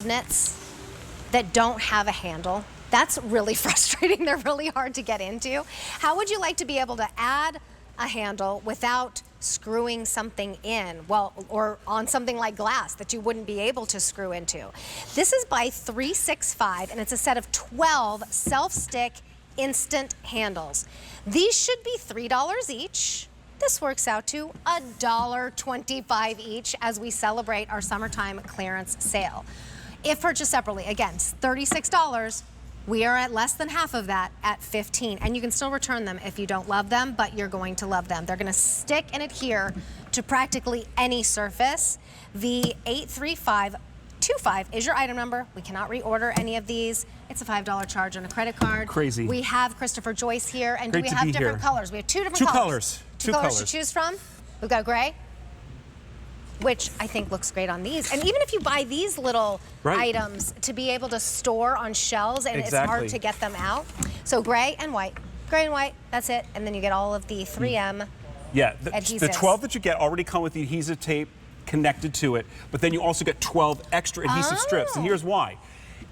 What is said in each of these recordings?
cabinets that don't have a handle. That's really frustrating. They're really hard to get into. How would you like to be able to add a handle without screwing something in? Well, or on something like glass that you wouldn't be able to screw into. This is by ThreeSixFive, and it's a set of 12 self-stick instant handles. These should be $3 each. This works out to $1.25 each as we celebrate our summertime clearance sale. If purchased separately, again, $36. We are at less than half of that at $15, and you can still return them if you don't love them, but you're going to love them. They're going to stick and adhere to practically any surface. The 83525 is your item number. We cannot reorder any of these. It's a $5 charge on a credit card. Crazy. We have Christopher Joyce here, and Great do we have different colors? We have two different colors. Two colors to choose from. We've got gray, which I think looks great on these. And even if you buy these little items to be able to store on shelves, and it's hard to get them out. So gray and white, that's it. And then you get all of the 3M adhesives. The 12 that you get already come with the adhesive tape connected to it, but then you also get 12 extra adhesive strips, and here's why.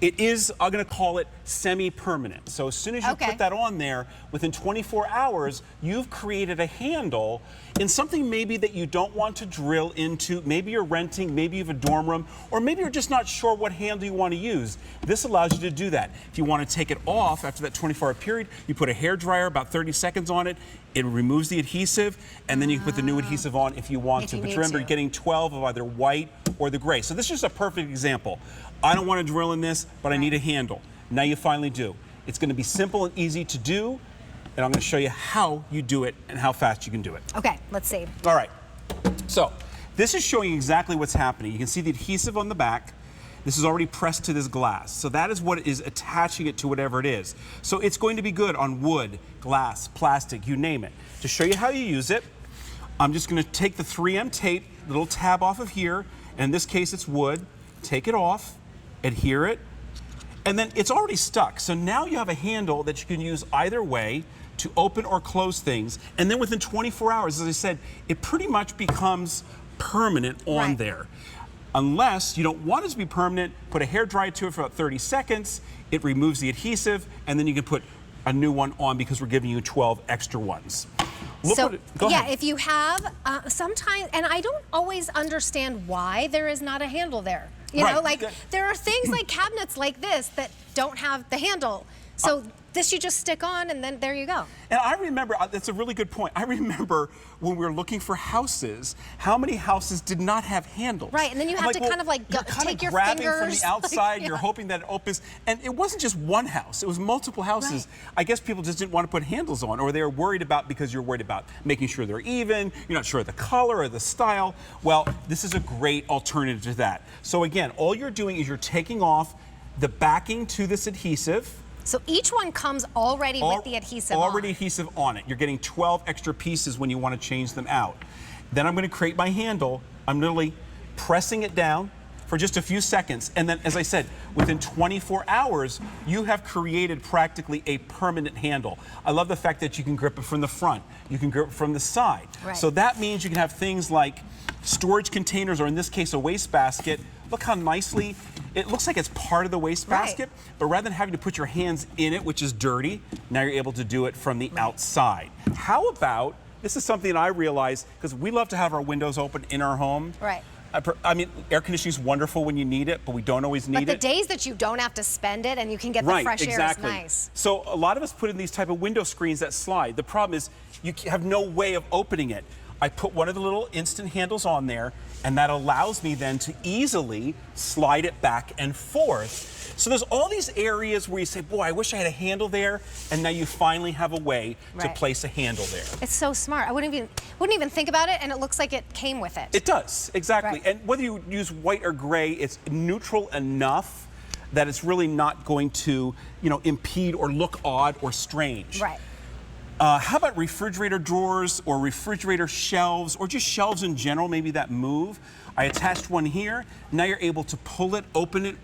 It is, I'm going to call it semi-permanent. So as soon as you put that on there, within 24 hours, you've created a handle in something maybe that you don't want to drill into. Maybe you're renting, maybe you have a dorm room, or maybe you're just not sure what handle you want to use. This allows you to do that. If you want to take it off after that 24-hour period, you put a hairdryer about 30 seconds on it. It removes the adhesive, and then you can put the new adhesive on if you want to. But remember, you're getting 12 of either white or the gray. So this is just a perfect example. I don't want to drill in this, but I need a handle. Now you finally do. It's going to be simple and easy to do, and I'm going to show you how you do it and how fast you can do it. Okay, let's see. All right. So this is showing exactly what's happening. You can see the adhesive on the back. This is already pressed to this glass. So that is what is attaching it to whatever it is. So it's going to be good on wood, glass, plastic, you name it. To show you how you use it, I'm just going to take the 3M tape, little tab off of here, and in this case it's wood. Take it off, adhere it, and then it's already stuck. So now you have a handle that you can use either way to open or close things. And then within 24 hours, as I said, it pretty much becomes permanent on there. Unless you don't want it to be permanent, put a hairdryer to it for about 30 seconds, it removes the adhesive, and then you can put a new one on because we're giving you 12 extra ones. Go ahead. If you have, sometimes, and I don't always understand why there is not a handle there. You know, like there are things like cabinets like this that don't have the handle. So this you just stick on and then there you go. And I remember, that's a really good point. I remember when we were looking for houses, how many houses did not have handles? Right, and then you have to kind of like take your fingers. You're grabbing from the outside, you're hoping that it opens. And it wasn't just one house, it was multiple houses. I guess people just didn't want to put handles on, or they were worried about, because you're worried about making sure they're even, you're not sure of the color or the style. Well, this is a great alternative to that. So again, all you're doing is you're taking off the backing to this adhesive. So each one comes already with the adhesive on. Already adhesive on it. You're getting 12 extra pieces when you want to change them out. Then I'm going to create my handle. I'm literally pressing it down for just a few seconds. And then, as I said, within 24 hours, you have created practically a permanent handle. I love the fact that you can grip it from the front. You can grip it from the side. So that means you can have things like storage containers, or in this case, a wastebasket. Look how nicely it looks like it's part of the wastebasket, but rather than having to put your hands in it, which is dirty, now you're able to do it from the outside. How about, this is something that I realized, because we love to have our windows open in our home. I mean, air conditioning is wonderful when you need it, but we don't always need it. But the days that you don't have to spend it and you can get the fresh air is nice. So a lot of us put in these type of window screens that slide. The problem is you have no way of opening it. I put one of the little instant handles on there, and that allows me then to easily slide it back and forth. So there's all these areas where you say, boy, I wish I had a handle there, and now you finally have a way to place a handle there. It's so smart. I wouldn't even think about it, and it looks like it came with it. It does, exactly. And whether you use white or gray, it's neutral enough that it's really not going to, you know, impede or look odd or strange. How about refrigerator drawers or refrigerator shelves, or just shelves in general, maybe that move? I attached one here. Now you're able to pull it, open it,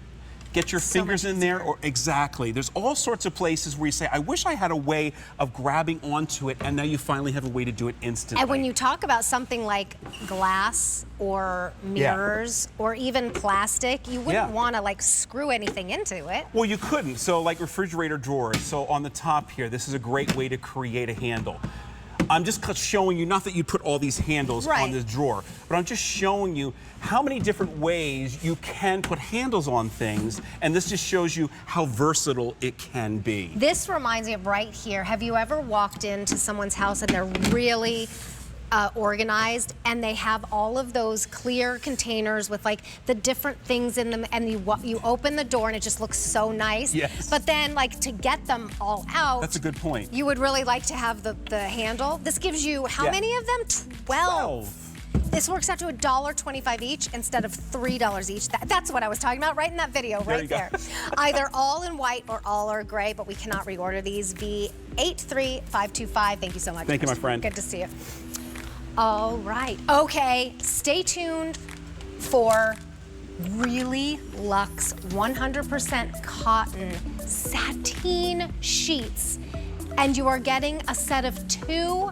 get your fingers in there, or exactly. There's all sorts of places where you say, I wish I had a way of grabbing onto it, and now you finally have a way to do it instantly. And when you talk about something like glass or mirrors or even plastic, you wouldn't want to like screw anything into it. Well, you couldn't. So like refrigerator drawers. So on the top here, this is a great way to create a handle. I'm just showing you, not that you put all these handles on this drawer, but I'm just showing you how many different ways you can put handles on things, and this just shows you how versatile it can be. This reminds me of right here. Have you ever walked into someone's house and they're really organized, and they have all of those clear containers with like the different things in them, and you open the door and it just looks so nice. Yes. But then like to get them all out. That's a good point. You would really like to have the handle. This gives you how many of them? 12. This works out to $1.25 each instead of $3 each. That's what I was talking about right in that video right there. Either all in white or all are gray, but we cannot reorder these. V83525. Thank you so much. Thank you, my friend. Good to see you. All right. Okay, stay tuned for really luxe 100% cotton sateen sheets. And you are getting a set of 2